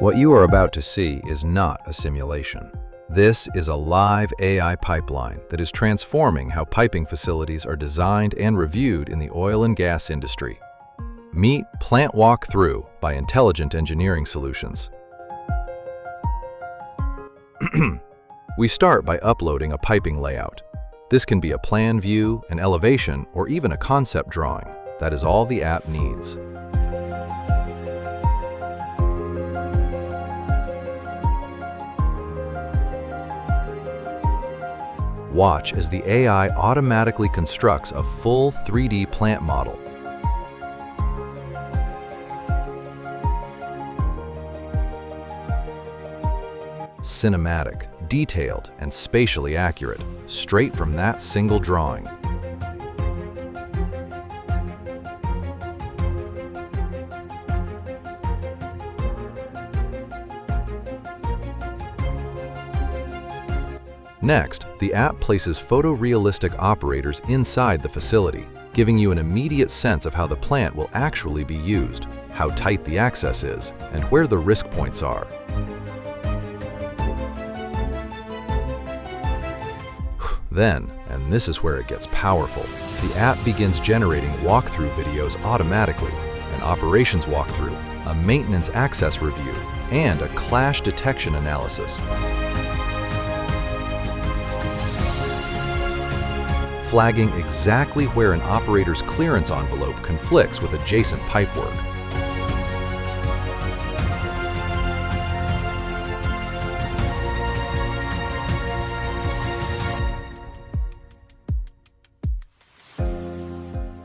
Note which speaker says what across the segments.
Speaker 1: What you are about to see is not a simulation. This is a live AI pipeline that is transforming how piping facilities are designed and reviewed in the oil and gas industry. Meet PlantWalkThru by Intelligent Engineering Solutions. We start by uploading a piping layout. This can be a plan view, an elevation, or even a concept drawing. That is all the app needs. Watch as the AI automatically constructs a full 3D plant model. Cinematic, detailed, and spatially accurate, straight from that single drawing. Next, the app places photorealistic operators inside the facility, giving you an immediate sense of how the plant will actually be used, how tight the access is, and where the risk points are. Then, and this is where it gets powerful, the app begins generating walkthrough videos automatically, an operations walkthrough, a maintenance access review, and a clash detection analysis. Flagging exactly where an operator's clearance envelope conflicts with adjacent pipework.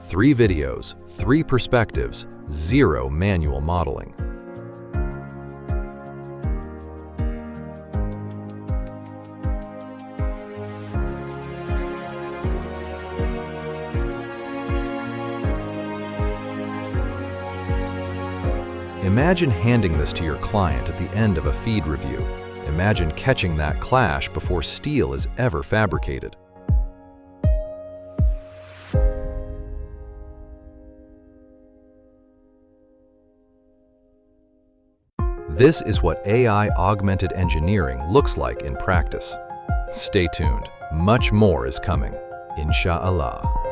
Speaker 1: Three videos, 3 perspectives, 0 manual modeling. Imagine handing this to your client at the end of a feed review. Imagine catching that clash before steel is ever fabricated. This is what AI-augmented engineering looks like in practice. Stay tuned. Much more is coming. Inshallah.